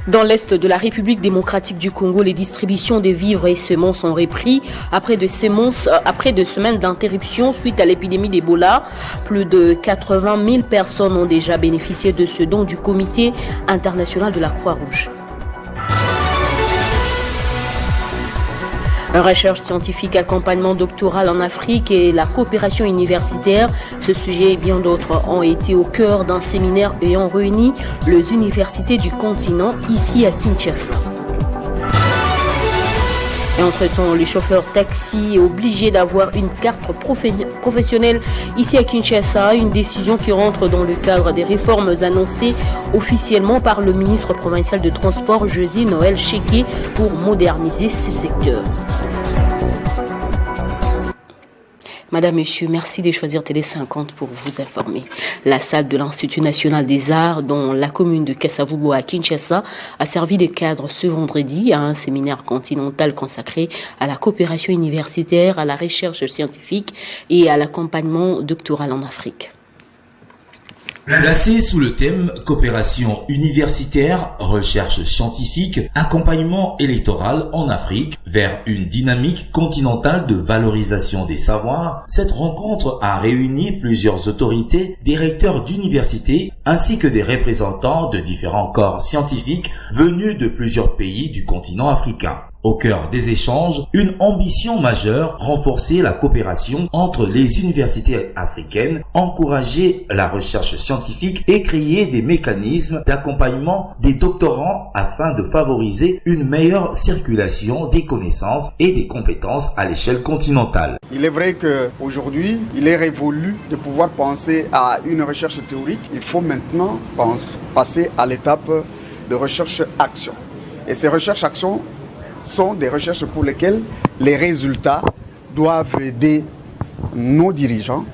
Dans l'est de la République démocratique du Congo, les distributions des vivres et semences ont repris après deux semaines d'interruption suite à l'épidémie d'Ebola. Plus de 80 000 personnes ont déjà bénéficié de ce don du Comité international de la Croix-Rouge. Recherche scientifique, accompagnement doctoral en Afrique et la coopération universitaire. Ce sujet et bien d'autres ont été au cœur d'un séminaire ayant réuni les universités du continent ici à Kinshasa. Et entre-temps, les chauffeurs taxi est obligé d'avoir une carte professionnelle ici à Kinshasa, une décision qui rentre dans le cadre des réformes annoncées officiellement par le ministre provincial de Transport, José Noël Cheké, pour moderniser ce secteur. Madame, Monsieur, merci de choisir Télé 50 pour vous informer. La salle de l'Institut national des arts, dans la commune de Kasavubo à Kinshasa, a servi de cadre ce vendredi à un séminaire continental consacré à la coopération universitaire, à la recherche scientifique et à l'accompagnement doctoral en Afrique. Placé sous le thème coopération universitaire, recherche scientifique, accompagnement électoral en Afrique vers une dynamique continentale de valorisation des savoirs, cette rencontre a réuni plusieurs autorités, des recteurs d'universités ainsi que des représentants de différents corps scientifiques venus de plusieurs pays du continent africain. Au cœur des échanges, une ambition majeure, renforcer la coopération entre les universités africaines, encourager la recherche scientifique et créer des mécanismes d'accompagnement des doctorants afin de favoriser une meilleure circulation des connaissances et des compétences à l'échelle continentale. Il est vrai qu'aujourd'hui, il est révolu de pouvoir penser à une recherche théorique. Il faut maintenant passer à l'étape de recherche-action. Et ces recherches-actions sont des recherches pour lesquelles les résultats doivent aider nos dirigeants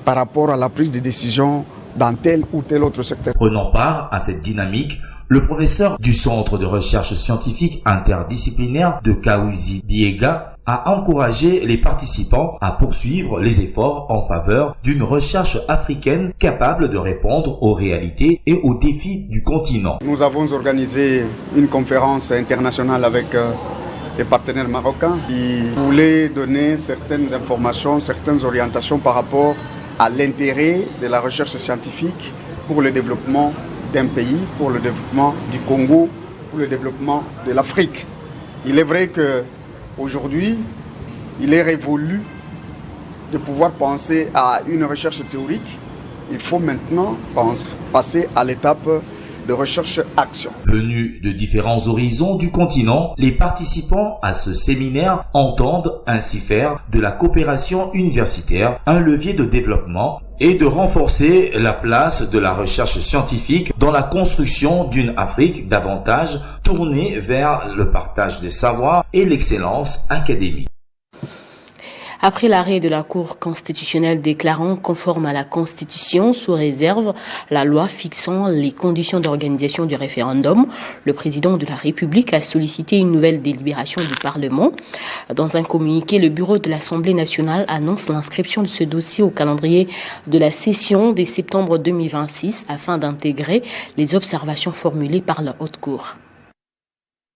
par rapport à la prise de décision dans tel ou tel autre secteur. Prenant part à cette dynamique, le professeur du Centre de recherche scientifique interdisciplinaire de Kaouzi Biega a encouragé les participants à poursuivre les efforts en faveur d'une recherche africaine capable de répondre aux réalités et aux défis du continent. Nous avons organisé une conférence internationale avec les partenaires marocains qui voulaient donner certaines informations, certaines orientations par rapport à l'intérêt de la recherche scientifique pour le développement d'un pays, pour le développement du Congo, pour le développement de l'Afrique. Il est vrai qu'aujourd'hui, il est révolu de pouvoir penser à une recherche théorique. Il faut maintenant passer à l'étape de recherche-action. Venus de différents horizons du continent, les participants à ce séminaire entendent ainsi faire de la coopération universitaire un levier de développement et de renforcer la place de la recherche scientifique dans la construction d'une Afrique davantage tournée vers le partage des savoirs et l'excellence académique. Après l'arrêt de la Cour constitutionnelle déclarant conforme à la Constitution sous réserve la loi fixant les conditions d'organisation du référendum, le président de la République a sollicité une nouvelle délibération du Parlement. Dans un communiqué, le bureau de l'Assemblée nationale annonce l'inscription de ce dossier au calendrier de la session de septembre 2026 afin d'intégrer les observations formulées par la Haute Cour.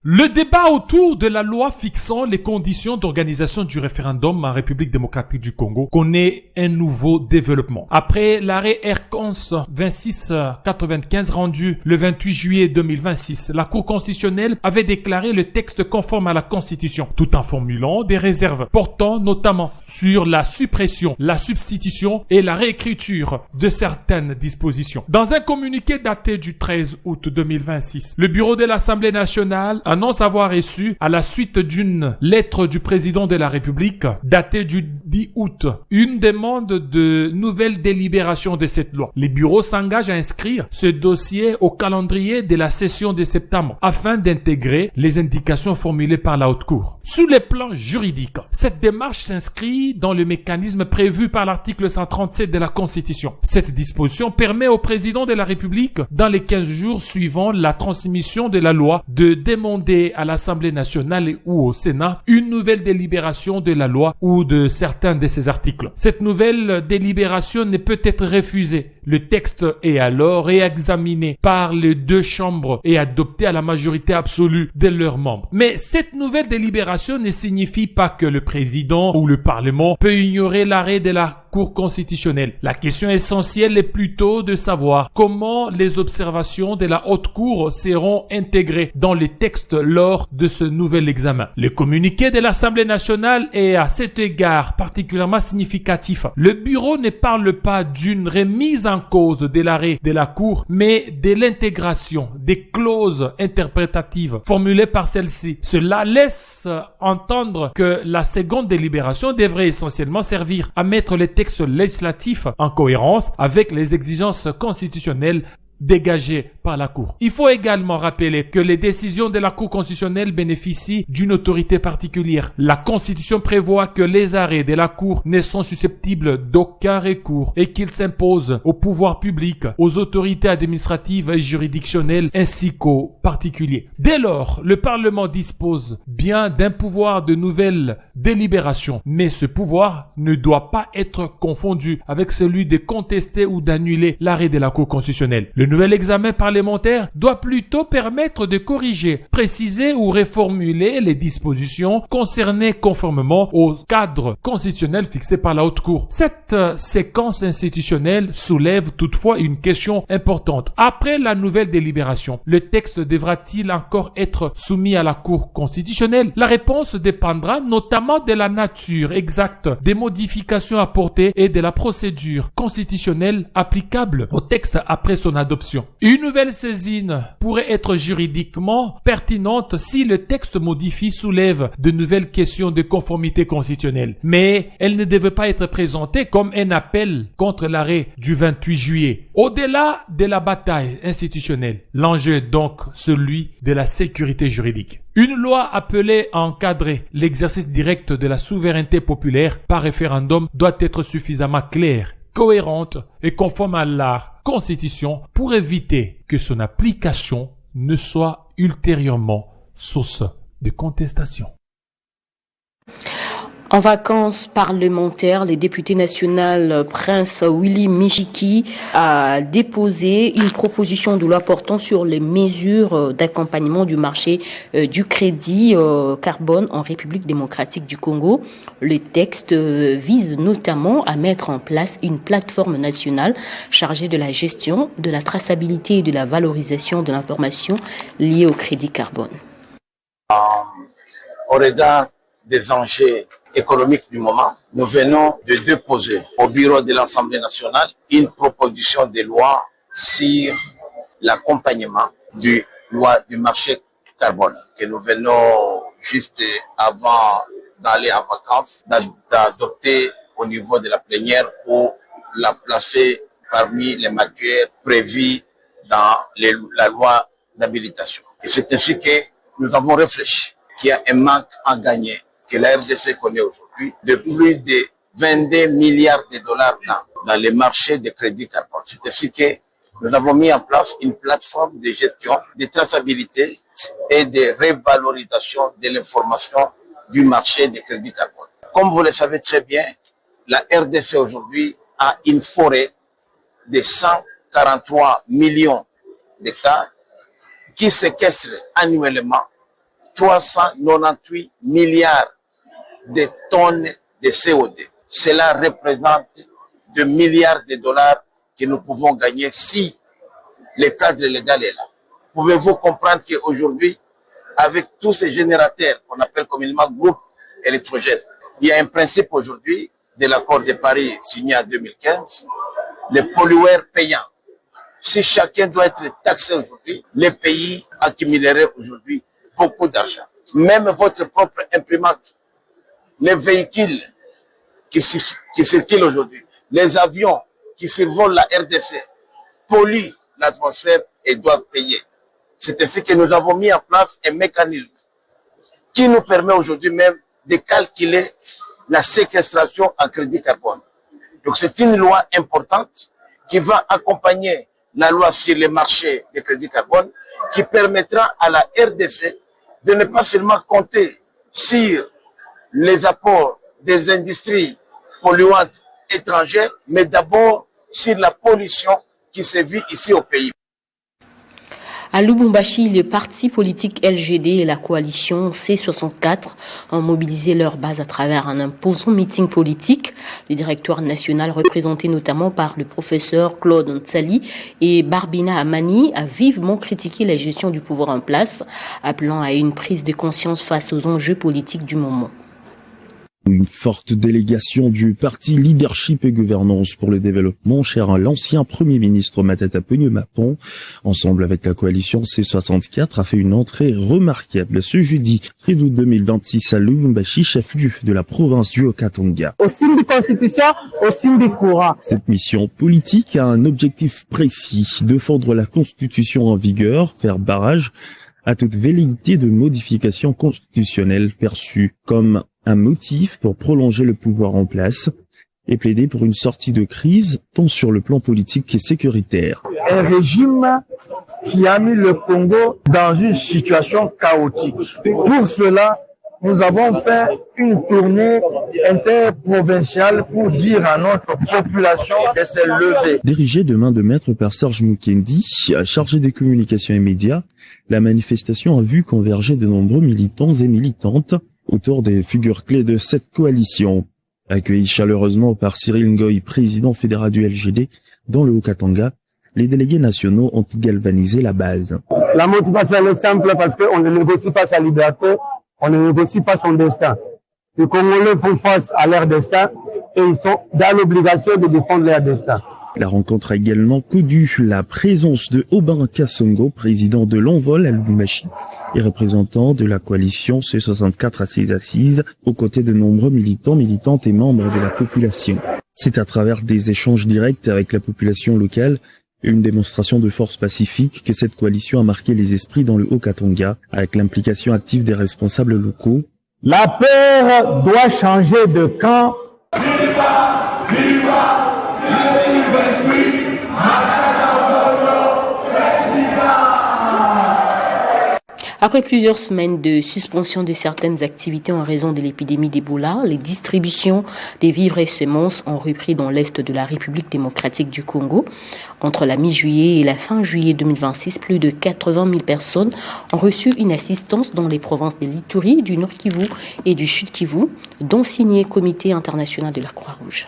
Le débat autour de la loi fixant les conditions d'organisation du référendum en République démocratique du Congo connaît un nouveau développement. Après l'arrêt R-Cons 2695 rendu le 28 juillet 2026, la Cour constitutionnelle avait déclaré le texte conforme à la Constitution, tout en formulant des réserves portant notamment sur la suppression, la substitution et la réécriture de certaines dispositions. Dans un communiqué daté du 13 août 2026, le bureau de l'Assemblée nationale annonce avoir reçu, à la suite d'une lettre du président de la République datée du 10 août, une demande de nouvelle délibération de cette loi. Les bureaux s'engagent à inscrire ce dossier au calendrier de la session de septembre afin d'intégrer les indications formulées par la Haute Cour. Sur le plan juridique, cette démarche s'inscrit dans le mécanisme prévu par l'article 137 de la Constitution. Cette disposition permet au président de la République, dans les 15 jours suivant la transmission de la loi, de demander demander à l'Assemblée nationale ou au Sénat une nouvelle délibération de la loi ou de certains de ses articles. Cette nouvelle délibération ne peut être refusée. Le texte est alors réexaminé par les deux chambres et adopté à la majorité absolue de leurs membres. Mais cette nouvelle délibération ne signifie pas que le président ou le Parlement peut ignorer l'arrêt de la Cour constitutionnelle. La question essentielle est plutôt de savoir comment les observations de la Haute Cour seront intégrées dans les textes lors de ce nouvel examen. Le communiqué de l'Assemblée nationale est à cet égard particulièrement significatif. Le bureau ne parle pas d'une remise en cause de l'arrêt de la Cour, mais de l'intégration des clauses interprétatives formulées par celle-ci. Cela laisse entendre que la seconde délibération devrait essentiellement servir à mettre les textes législatifs en cohérence avec les exigences constitutionnelles dégagées par la Cour. Il faut également rappeler que les décisions de la Cour constitutionnelle bénéficient d'une autorité particulière. La Constitution prévoit que les arrêts de la Cour ne sont susceptibles d'aucun recours et qu'ils s'imposent au pouvoir public, aux autorités administratives et juridictionnelles ainsi qu'aux particuliers. Dès lors, le Parlement dispose bien d'un pouvoir de nouvelle délibération, mais ce pouvoir ne doit pas être confondu avec celui de contester ou d'annuler l'arrêt de la Cour constitutionnelle. Le nouvel examen parlementaire doit plutôt permettre de corriger, préciser ou reformuler les dispositions concernées conformément au cadre constitutionnel fixé par la Haute Cour. Cette séquence institutionnelle soulève toutefois une question importante. Après la nouvelle délibération, le texte devra-t-il encore être soumis à la Cour constitutionnelle? La réponse dépendra notamment de la nature exacte des modifications apportées et de la procédure constitutionnelle applicable au texte après son adoption. Une nouvelle saisine pourrait être juridiquement pertinente si le texte modifié soulève de nouvelles questions de conformité constitutionnelle. Mais elle ne devait pas être présentée comme un appel contre l'arrêt du 28 juillet. Au-delà de la bataille institutionnelle, l'enjeu est donc celui de la sécurité juridique. Une loi appelée à encadrer l'exercice direct de la souveraineté populaire par référendum doit être suffisamment claire, cohérente et conforme à la Constitution pour éviter que son application ne soit ultérieurement source de contestation. En vacances parlementaires, le député national Prince Willy Mijiki a déposé une proposition de loi portant sur les mesures d'accompagnement du marché du crédit carbone en République démocratique du Congo. Le texte vise notamment à mettre en place une plateforme nationale chargée de la gestion, de la traçabilité et de la valorisation de l'information liée au crédit carbone. Au regard des enjeux économique du moment, nous venons de déposer au bureau de l'Assemblée nationale une proposition de loi sur l'accompagnement du loi du marché carbone que nous venons juste avant d'aller en vacances d'adopter au niveau de la plénière pour la placer parmi les matières prévues dans la loi d'habilitation. Et c'est ainsi que nous avons réfléchi qu'il y a un manque à gagner que la RDC connaît aujourd'hui de plus de 22 milliards de dollars dans les marchés de crédit carbone. C'est ainsi que nous avons mis en place une plateforme de gestion, de traçabilité et de révalorisation de l'information du marché de crédit carbone. Comme vous le savez très bien, la RDC aujourd'hui a une forêt de 143 millions d'hectares qui séquestre annuellement 398 milliards de tonnes de CO2. Cela représente de milliards de dollars que nous pouvons gagner si le cadre légal est là. Pouvez-vous comprendre qu'aujourd'hui, avec tous ces générateurs qu'on appelle communément groupes électrogènes, il y a un principe aujourd'hui de l'accord de Paris signé en 2015, le pollueur payant. Si chacun doit être taxé aujourd'hui, les pays accumuleraient aujourd'hui beaucoup d'argent. Même votre propre imprimante, les véhicules qui circulent aujourd'hui, les avions qui survolent la RDC, polluent l'atmosphère et doivent payer. C'est ainsi que nous avons mis en place un mécanisme qui nous permet aujourd'hui même de calculer la séquestration en crédit carbone. Donc c'est une loi importante qui va accompagner la loi sur les marchés de crédit carbone qui permettra à la RDC de ne pas seulement compter sur les apports des industries polluantes étrangères, mais d'abord sur la pollution qui se vit ici au pays. À Lubumbashi, le parti politique LGD et la coalition C64 ont mobilisé leur base à travers un imposant meeting politique. Le directoire national, représenté notamment par le professeur Claude Ntsali et Barbina Amani, a vivement critiqué la gestion du pouvoir en place, appelant à une prise de conscience face aux enjeux politiques du moment. Une forte délégation du parti Leadership et Gouvernance pour le Développement, cher à l'ancien Premier ministre Matata Ponyo-Mapon, ensemble avec la coalition C64, a fait une entrée remarquable ce jeudi 13 août 2026 à Lubumbashi, chef-lieu de la province du Haut-Katanga. Au signe de constitution, au signe du courant. Cette mission politique a un objectif précis, défendre la constitution en vigueur, faire barrage à toute velléité de modification constitutionnelle perçue comme un motif pour prolonger le pouvoir en place et plaider pour une sortie de crise tant sur le plan politique et sécuritaire. Un régime qui a mis le Congo dans une situation chaotique. Pour cela, nous avons fait une tournée interprovinciale pour dire à notre population de se lever. Dirigée de main de maître par Serge Mukendi, chargé des communications et médias, la manifestation a vu converger de nombreux militants et militantes autour des figures clés de cette coalition. Accueillis chaleureusement par Cyril Ngoy, président fédéral du LGD dans le Haut-Katanga, les délégués nationaux ont galvanisé la base. La motivation est simple parce qu'on ne négocie pas sa liberté, on ne négocie pas son destin. Les Congolais font face à leur destin et ils sont dans l'obligation de défendre leur destin. La rencontre a également connu la présence de Aubin Kassongo, président de l'Envol à Lubumbashi, et représentant de la coalition C64 à ses assises, aux côtés de nombreux militants, militantes et membres de la population. C'est à travers des échanges directs avec la population locale, une démonstration de force pacifique, que cette coalition a marqué les esprits dans le Haut-Katanga, avec l'implication active des responsables locaux. La peur doit changer de camp. Viva, viva, 2028, Après plusieurs semaines de suspension de certaines activités en raison de l'épidémie d'Ebola, les distributions des vivres et semences ont repris dans l'est de la République démocratique du Congo. Entre la mi-juillet et la fin juillet 2026, plus de 80 000 personnes ont reçu une assistance dans les provinces de l'Ituri, du Nord Kivu et du Sud Kivu, dont signé Comité international de la Croix-Rouge.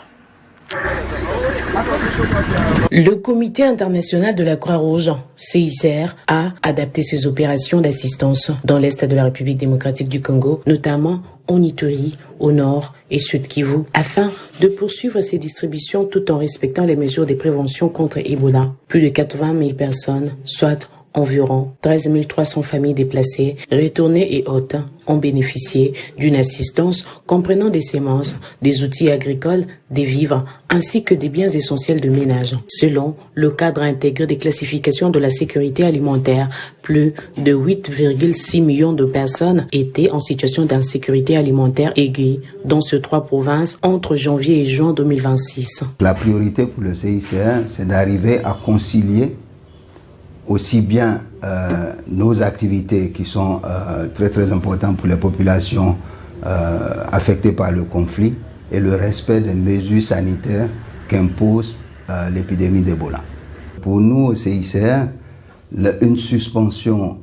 Le Comité international de la Croix-Rouge, CICR, a adapté ses opérations d'assistance dans l'est de la République démocratique du Congo, notamment en Ituri, au nord et sud Kivu, afin de poursuivre ses distributions tout en respectant les mesures de prévention contre Ebola. Plus de 80 000 personnes, soit environ 13 300 familles déplacées, retournées et hôtes, ont bénéficié d'une assistance comprenant des semences, des outils agricoles, des vivres, ainsi que des biens essentiels de ménage. Selon le cadre intégré des classifications de la sécurité alimentaire, plus de 8,6 millions de personnes étaient en situation d'insécurité alimentaire aiguë dans ces 3 provinces entre janvier et juin 2026. La priorité pour le CICR, c'est d'arriver à concilier aussi bien nos activités qui sont très très importantes pour les populations affectées par le conflit et le respect des mesures sanitaires qu'impose l'épidémie d'Ebola. Pour nous au CICR, une suspension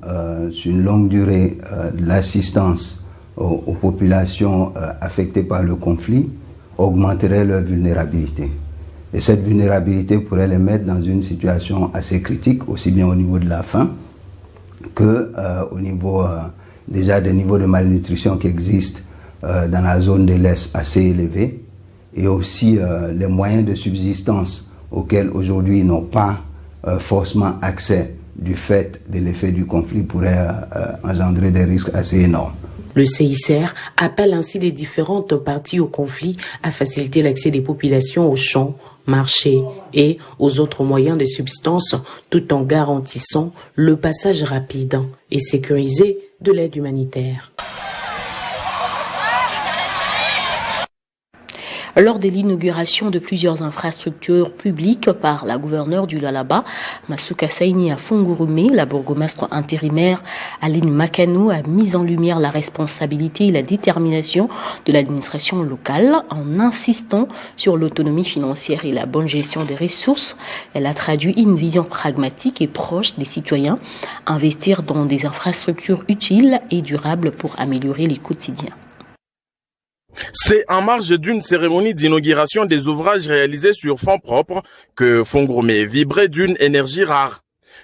sur une longue durée de l'assistance aux populations affectées par le conflit augmenterait leur vulnérabilité. Et cette vulnérabilité pourrait les mettre dans une situation assez critique, aussi bien au niveau de la faim que au niveau déjà des niveaux de malnutrition qui existent dans la zone de l'Est assez élevés, et aussi les moyens de subsistance auxquels aujourd'hui ils n'ont pas forcément accès du fait de l'effet du conflit pourraient engendrer des risques assez énormes. Le CICR appelle ainsi les différentes parties au conflit à faciliter l'accès des populations aux champs, marchés et aux autres moyens de subsistance tout en garantissant le passage rapide et sécurisé de l'aide humanitaire. lors de l'inauguration de plusieurs infrastructures publiques par la gouverneure du Lualaba, Masuka Saini à Fungurume. La bourgmestre intérimaire Aline Makano a mis en lumière la responsabilité et la détermination de l'administration locale en insistant sur l'autonomie financière et la bonne gestion des ressources. Elle a traduit une vision pragmatique et proche des citoyens, investir dans des infrastructures utiles et durables pour améliorer les quotidiens. C'est en marge d'une cérémonie d'inauguration des ouvrages réalisés sur fonds propres que Fungurume vibrait d'une énergie rare.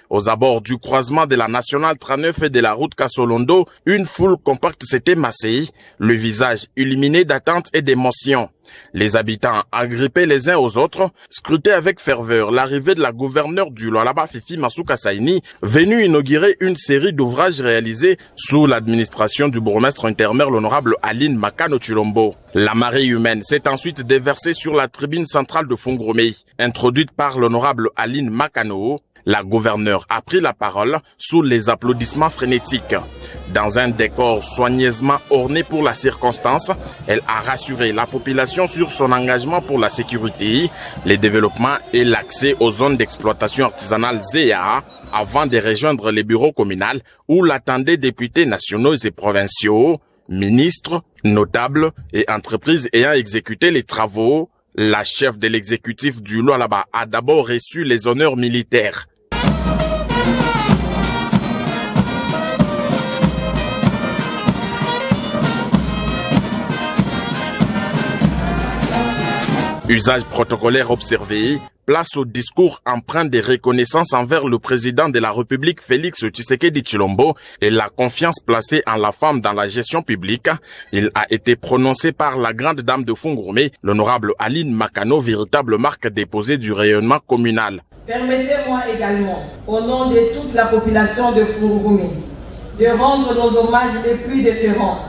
Aux abords du croisement de la Nationale 39 et de la route Kasolondo, une foule compacte s'était massée, le visage illuminé d'attente et d'émotion. Les habitants, agrippés les uns aux autres, scrutaient avec ferveur l'arrivée de la gouverneure du Lualaba, Fifi Masuka Saini, venue inaugurer une série d'ouvrages réalisés sous l'administration du bourgmestre intérimaire l'honorable Aline Makano Chilombo. La marée humaine s'est ensuite déversée sur la tribune centrale de Fungurume. Introduite par l'honorable Aline Makano, la gouverneure a pris la parole sous les applaudissements frénétiques. Dans un décor soigneusement orné pour la circonstance, elle a rassuré la population sur son engagement pour la sécurité, le développement et l'accès aux zones d'exploitation artisanale ZEA avant de rejoindre les bureaux communaux où l'attendaient députés nationaux et provinciaux, ministres, notables et entreprises ayant exécuté les travaux. La chef de l'exécutif du Lualaba a d'abord reçu les honneurs militaires. Usage protocolaire observé, place au discours empreint de reconnaissance envers le président de la République Félix Tshisekedi Tshilombo et la confiance placée en la femme dans la gestion publique. Il a été prononcé par la grande dame de Fungurume, l'honorable Aline Makano, véritable marque déposée du rayonnement communal. Permettez-moi également, au nom de toute la population de Fungurume, de rendre nos hommages les plus déférents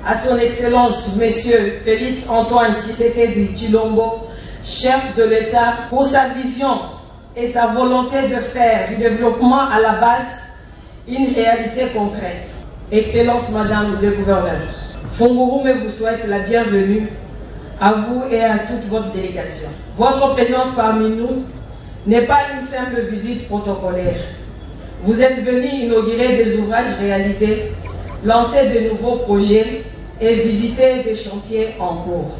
à son Excellence Monsieur Félix Antoine Tshisekedi Tshilombo, chef de l'État, pour sa vision et sa volonté de faire du développement à la base une réalité concrète. Excellence Madame le Gouverneur, Fungurume vous souhaite la bienvenue à vous et à toute votre délégation. Votre présence parmi nous n'est pas une simple visite protocolaire. Vous êtes venus inaugurer des ouvrages réalisés, lancer de nouveaux projets et visiter des chantiers en cours.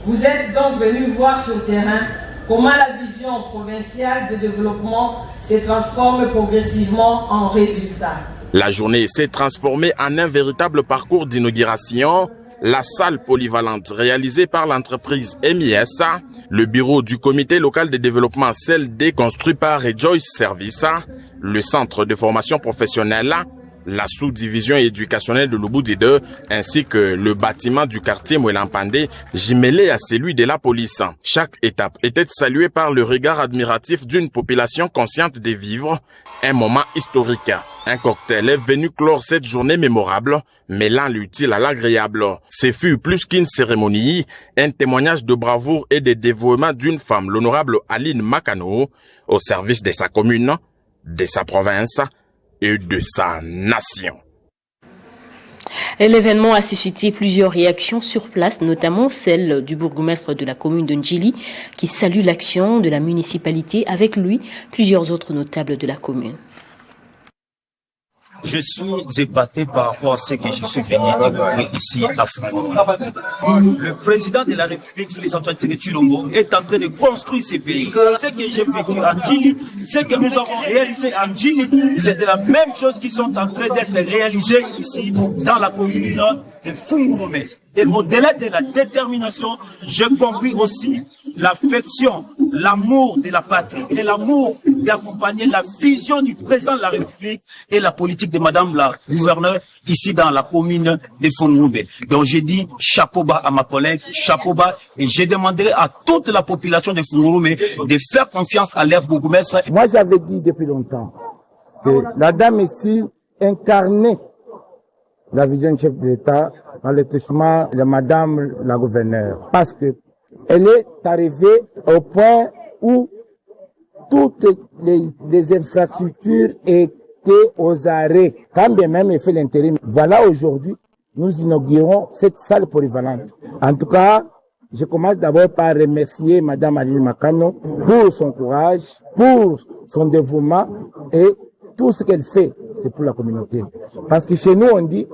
Vous êtes donc venus voir sur le terrain comment la vision provinciale de développement se transforme progressivement en résultat. La journée s'est transformée en un véritable parcours d'inauguration. La salle polyvalente réalisée par l'entreprise MIS, le bureau du comité local de développement CLD construit par Rejoice Service, le centre de formation professionnelle, la sous-division éducationnelle de Lubudi 2, ainsi que le bâtiment du quartier Mwelampandé, jumelé à celui de la police. Chaque étape était saluée par le regard admiratif d'une population consciente de vivre un moment historique. Un cocktail est venu clore cette journée mémorable, mêlant l'utile à l'agréable. Ce fut plus qu'une cérémonie, un témoignage de bravoure et de dévouement d'une femme, l'honorable Aline Makano, au service de sa commune, de sa province et de sa nation. L'événement a suscité plusieurs réactions sur place, notamment celle du bourgmestre de la commune de Ndjili, qui salue l'action de la municipalité, avec lui plusieurs autres notables de la commune. Je suis épaté par rapport à ce que je suis venu découvrir ici à Fungurume. Le président de la République, Félix Antoine Tshilombo, est en train de construire ce pays. Ce que j'ai vécu en Ndjili, ce que nous avons réalisé en Ndjili, c'est de la même chose qui sont en train d'être réalisées ici dans la commune de Fungurume. Et au-delà de la détermination, je compris aussi l'affection, l'amour de la patrie et l'amour d'accompagner la vision du président de la République et la politique de Madame la gouverneure ici dans la commune de Fungurume. Donc j'ai dit chapeau bas à ma collègue, chapeau bas, et je demanderai à toute la population de Fungurume de faire confiance à leur bourgmestre. Moi j'avais dit depuis longtemps que la dame ici incarnait la vision du chef de l'État dans le testament de Madame la gouverneure. Parce que elle est arrivée au point où toutes les infrastructures étaient aux arrêts. Quand bien même elle fait l'intérim. Voilà, aujourd'hui, nous inaugurons cette salle polyvalente. En tout cas, Je commence d'abord par remercier Madame Aline Makano pour son courage, pour son dévouement et tout ce qu'elle fait, c'est pour la communauté. Parce que chez nous, on dit,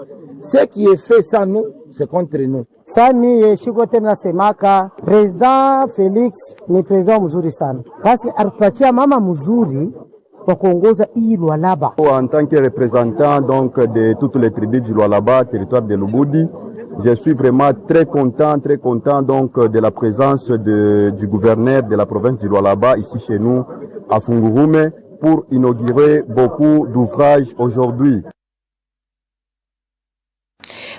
ce qui est fait sans nous, c'est contre nous. Sani Shigotena Semaka, président Félix, le président mzuri sana. Basi atupatia mama mzuri kwa kuongoza hii Lualaba. En tant que représentant donc de toutes les tribus du Lualaba, territoire de Lubudi, je suis vraiment très content donc de la présence du gouverneur de la province du Lualaba ici chez nous à Fungurume pour inaugurer beaucoup d'ouvrages aujourd'hui.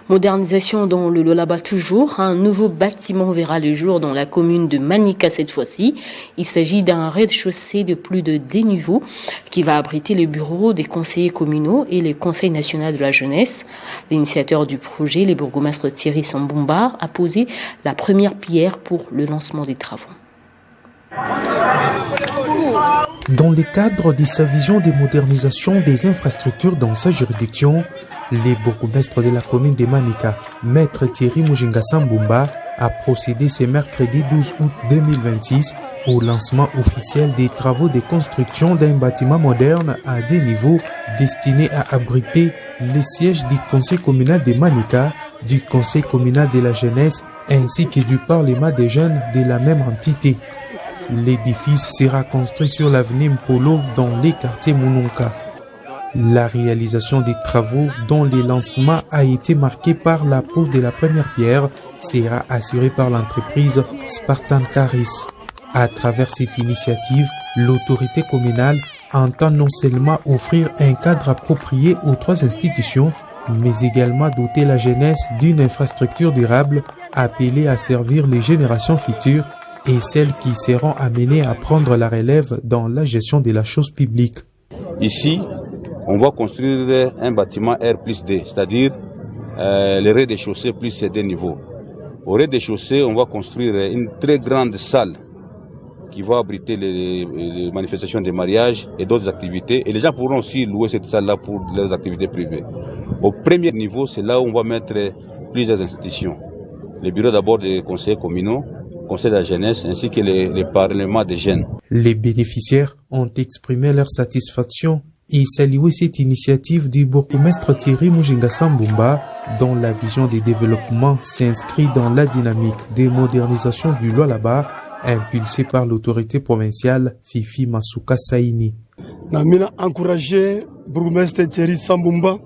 Modernisation dans le Lualaba toujours. Un nouveau bâtiment verra le jour dans la commune de Manika cette fois-ci. Il s'agit d'un rez-de-chaussée de plus de 10 niveaux qui va abriter les bureaux des conseillers communaux et le Conseil national de la jeunesse. L'initiateur du projet, le bourgmestre Thierry Sambumba, a posé la première pierre pour le lancement des travaux. Dans le cadre de sa vision de modernisation des infrastructures dans sa juridiction, le bourgmestre de la commune de Manika, maître Thierry Mujinga Sambumba, a procédé ce mercredi 12 août 2026 au lancement officiel des travaux de construction d'un bâtiment moderne à 2 niveaux destiné à abriter les sièges du conseil communal de Manika, du conseil communal de la jeunesse ainsi que du parlement des jeunes de la même entité. L'édifice sera construit sur l'avenue Mpolo dans les quartiers Mununka. La réalisation des travaux dont le lancement a été marqué par la pose de la première pierre sera assurée par l'entreprise Spartan Caris. À travers cette initiative, l'autorité communale entend non seulement offrir un cadre approprié aux 3 institutions, mais également doter la jeunesse d'une infrastructure durable appelée à servir les générations futures et celles qui seront amenées à prendre la relève dans la gestion de la chose publique. Ici, on va construire un bâtiment R+D, c'est-à-dire le rez-de-chaussée plus ces 2 niveaux. Au rez-de-chaussée, on va construire une très grande salle qui va abriter les manifestations des mariages et d'autres activités. Et les gens pourront aussi louer cette salle-là pour leurs activités privées. Au premier niveau, c'est là où on va mettre plusieurs institutions. Les bureaux d'abord des conseillers communaux, conseil de la jeunesse ainsi que les parlements des jeunes. Les bénéficiaires ont exprimé leur satisfaction et salué cette initiative du bourgmestre Thierry Mujinga Sambumba dont la vision de développement s'inscrit dans la dynamique de modernisation du Lualaba impulsée par l'autorité provinciale Fifi Masuka Saini. Namina encouragé bourgmestre Thierry Sambumba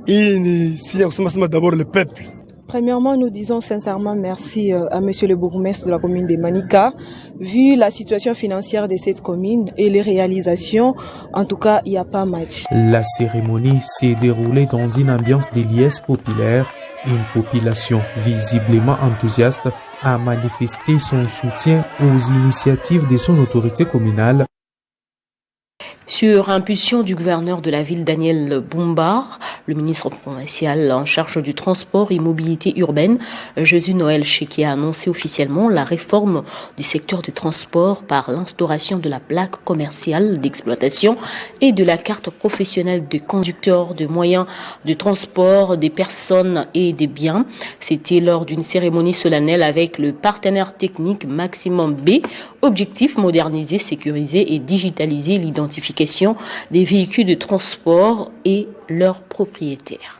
et si d'abord le peuple. Premièrement, nous disons sincèrement merci à monsieur le bourgmestre de la commune de Manika. Vu la situation financière de cette commune et les réalisations, en tout cas, il n'y a pas match. La cérémonie s'est déroulée dans une ambiance de liesse populaire. Une population visiblement enthousiaste a manifesté son soutien aux initiatives de son autorité communale. Sur impulsion du gouverneur de la ville Daniel Bumbar, le ministre provincial en charge du transport et mobilité urbaine, Jésus Noël Cheke, a annoncé officiellement la réforme du secteur du transport par l'instauration de la plaque commerciale d'exploitation et de la carte professionnelle de conducteur de moyens de transport des personnes et des biens. C'était lors d'une cérémonie solennelle avec le partenaire technique Maximum B. Objectif: moderniser, sécuriser et digitaliser l'identification des véhicules de transport et leurs propriétaires.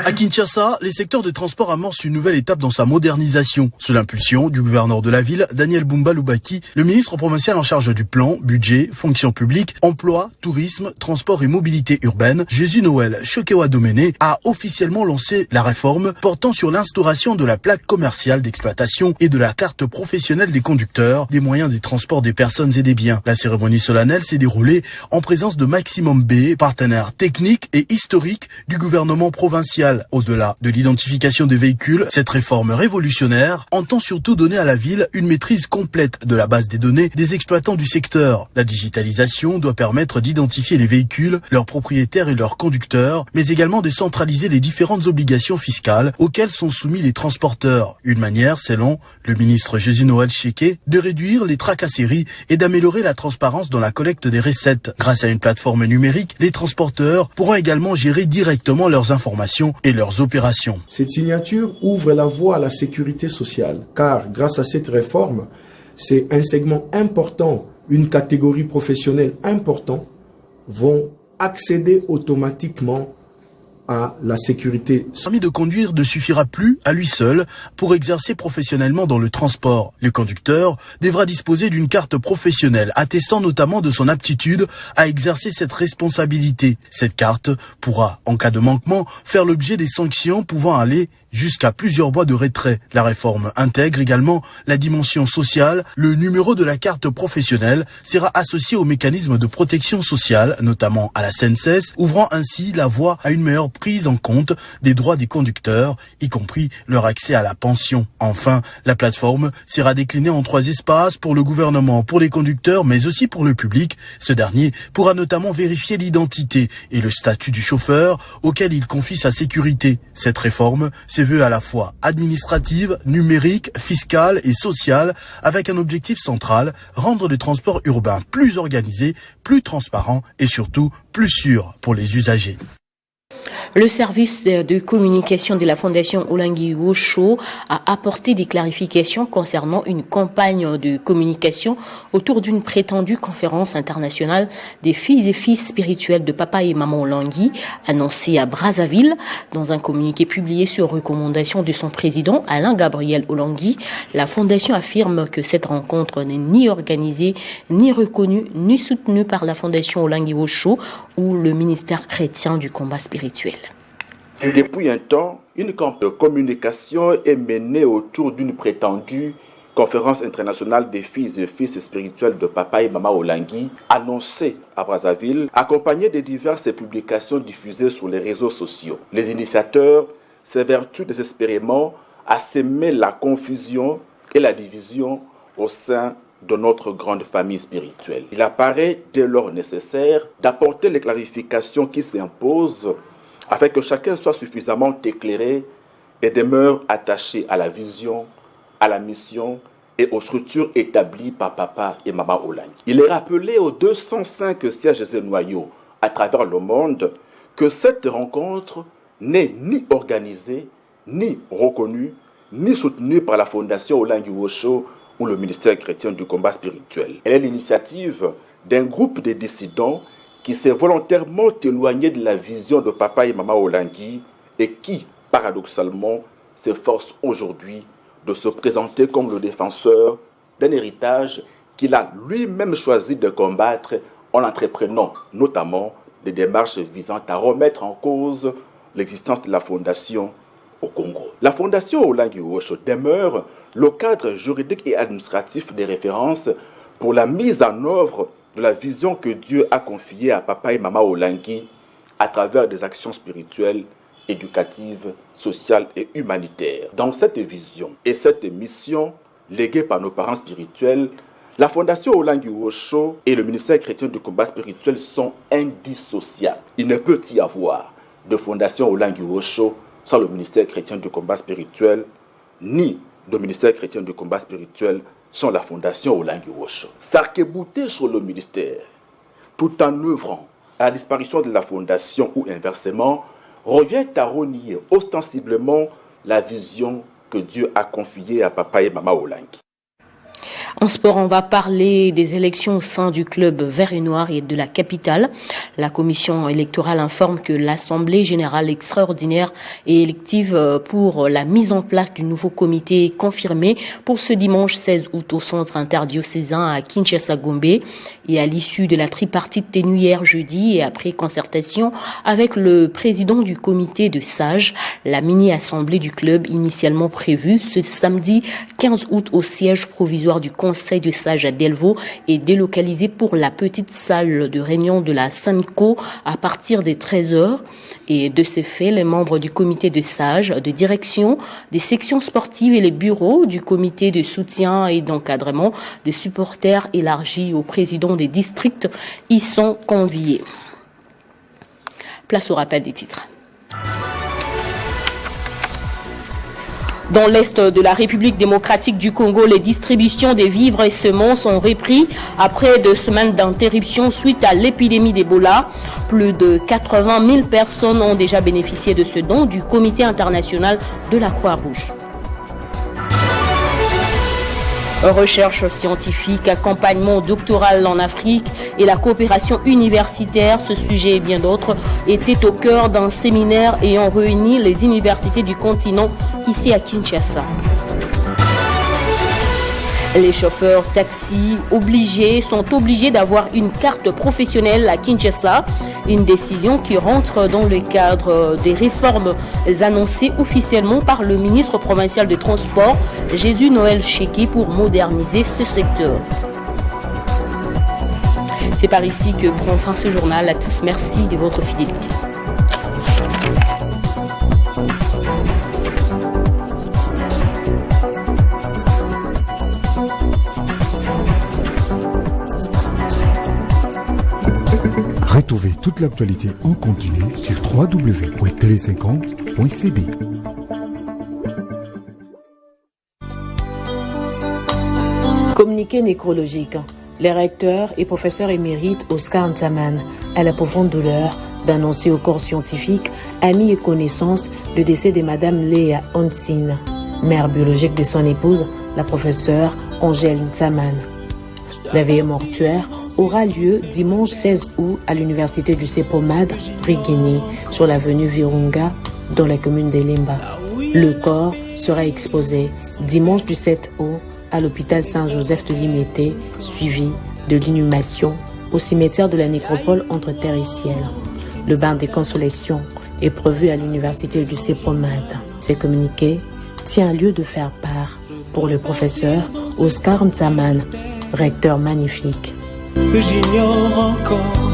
À Kinshasa, les secteurs de transport amorcent une nouvelle étape dans sa modernisation. Sous l'impulsion du gouverneur de la ville, Daniel Bumba Lubaki, le ministre provincial en charge du plan, budget, fonction publique, emploi, tourisme, transport et mobilité urbaine, Jésus Noël Chokewa Doméné, a officiellement lancé la réforme portant sur l'instauration de la plaque commerciale d'exploitation et de la carte professionnelle des conducteurs, des moyens de transport des personnes et des biens. La cérémonie solennelle s'est déroulée en présence de Maximum B, partenaire technique et historique du gouvernement provincial. Au-delà de l'identification des véhicules, cette réforme révolutionnaire entend surtout donner à la ville une maîtrise complète de la base des données des exploitants du secteur. La digitalisation doit permettre d'identifier les véhicules, leurs propriétaires et leurs conducteurs, mais également de centraliser les différentes obligations fiscales auxquelles sont soumis les transporteurs. Une manière, selon le ministre Jésus Noël Cheke, de réduire les tracasseries et d'améliorer la transparence dans la collecte des recettes. Grâce à une plateforme numérique, les transporteurs pourront également gérer directement leurs informations et leurs opérations. Cette signature ouvre la voie à la sécurité sociale, car grâce à cette réforme, c'est un segment important, une catégorie professionnelle importante, vont accéder automatiquement à la sécurité. Le permis de conduire ne suffira plus à lui seul pour exercer professionnellement dans le transport. Le conducteur devra disposer d'une carte professionnelle attestant notamment de son aptitude à exercer cette responsabilité. Cette carte pourra, en cas de manquement, faire l'objet des sanctions pouvant aller jusqu'à plusieurs mois de retrait. La réforme intègre également la dimension sociale. Le numéro de la carte professionnelle sera associé au mécanisme de protection sociale, notamment à la CNSS, ouvrant ainsi la voie à une meilleure prise en compte des droits des conducteurs, y compris leur accès à la pension. Enfin, la plateforme sera déclinée en 3 espaces pour le gouvernement, pour les conducteurs, mais aussi pour le public. Ce dernier pourra notamment vérifier l'identité et le statut du chauffeur auquel il confie sa sécurité. Cette réforme se veut à la fois administrative, numérique, fiscale et sociale, avec un objectif central, rendre le transport urbain plus organisé, plus transparent et surtout plus sûr pour les usagers. Le service de communication de la Fondation Olengi Osho a apporté des clarifications concernant une campagne de communication autour d'une prétendue conférence internationale des filles et fils spirituels de Papa et Maman Olengi, annoncée à Brazzaville. Dans un communiqué publié sur recommandation de son président Alain Gabriel Olengi, la Fondation affirme que cette rencontre n'est ni organisée, ni reconnue, ni soutenue par la Fondation Olengi Osho ou le ministère chrétien du combat spirituel. Depuis un temps, une campagne de communication est menée autour d'une prétendue conférence internationale des filles et fils spirituels de Papa et Maman Olengi, annoncée à Brazzaville, accompagnée de diverses publications diffusées sur les réseaux sociaux. Les initiateurs s'évertuent désespérément à semer la confusion et la division au sein de notre grande famille spirituelle. Il apparaît dès lors nécessaire d'apporter les clarifications qui s'imposent afin que chacun soit suffisamment éclairé et demeure attaché à la vision, à la mission et aux structures établies par Papa et Maman Olengi. Il est rappelé aux 205 sièges et noyaux à travers le monde que cette rencontre n'est ni organisée, ni reconnue, ni soutenue par la Fondation Olengi Osho ou le ministère chrétien du combat spirituel. Elle est l'initiative d'un groupe de dissidents qui s'est volontairement éloigné de la vision de Papa et Maman Olengi et qui, paradoxalement, s'efforce aujourd'hui de se présenter comme le défenseur d'un héritage qu'il a lui-même choisi de combattre en entreprenant notamment des démarches visant à remettre en cause l'existence de la Fondation au Congo. La Fondation Olengi Osho demeure le cadre juridique et administratif des références pour la mise en œuvre de la vision que Dieu a confiée à Papa et Maman Olengi à travers des actions spirituelles, éducatives, sociales et humanitaires. Dans cette vision et cette mission léguée par nos parents spirituels, la Fondation Olengi Osho et le ministère chrétien du combat spirituel sont indissociables. Il ne peut y avoir de Fondation Olengi Osho sans le ministère chrétien du combat spirituel, ni de ministère chrétien du combat spirituel sans la Fondation Olengi Osho. S'arc-bouter sur le ministère, tout en œuvrant à la disparition de la Fondation ou inversement, revient à renier ostensiblement la vision que Dieu a confiée à Papa et Maman Olengi. En sport, on va parler des élections au sein du club vert et noir et de la capitale. La commission électorale informe que l'Assemblée générale extraordinaire et élective pour la mise en place du nouveau comité est confirmée pour ce dimanche 16 août au centre interdiocésain à Kinshasa-Gombe. Et à l'issue de la tripartite tenue hier jeudi et après concertation avec le président du comité de sages, la mini-assemblée du club initialement prévue ce samedi 15 août au siège provisoire du Conseil de sages à Delvaux est délocalisée pour la petite salle de réunion de la Sanco à partir des 13h. Et de ces faits, les membres du comité de sages, de direction, des sections sportives et les bureaux du comité de soutien et d'encadrement des supporters élargis au président des districts y sont conviés. Place au rappel des titres. Dans l'est de la République démocratique du Congo, les distributions des vivres et semences ont repris après 2 semaines d'interruption suite à l'épidémie d'Ebola. Plus de 80 000 personnes ont déjà bénéficié de ce don du Comité international de la Croix-Rouge. Recherche scientifique, accompagnement doctoral en Afrique et la coopération universitaire, ce sujet et bien d'autres étaient au cœur d'un séminaire ayant réuni les universités du continent ici à Kinshasa. Les chauffeurs taxis sont obligés d'avoir une carte professionnelle à Kinshasa, une décision qui rentre dans le cadre des réformes annoncées officiellement par le ministre provincial des Transports, Jésus Noël Cheki, pour moderniser ce secteur. C'est par ici que prend fin ce journal. À tous, merci de votre fidélité. Retrouvez toute l'actualité en continu sur www.tele50.cd. Communiqué nécrologique. Les recteurs et professeurs émérites Oscar Ntaman a la profonde douleur d'annoncer au corps scientifique, amis et connaissances, le décès de Madame Léa Onsine, mère biologique de son épouse, la professeure Angèle Ntaman. La veillée mortuaire aura lieu dimanche 16 août à l'université du Sepomad, Briguini, sur l'avenue Virunga, dans la commune d'Elimba. Le corps sera exposé dimanche du 7 août à l'hôpital Saint-Joseph de Limété, suivi de l'inhumation au cimetière de la nécropole entre terre et ciel. Le bain des consolations est prévu à l'université du Sepomad. Ce communiqué tient lieu de faire part pour le professeur Oscar Ntaman, recteur magnifique. Que j'ignore encore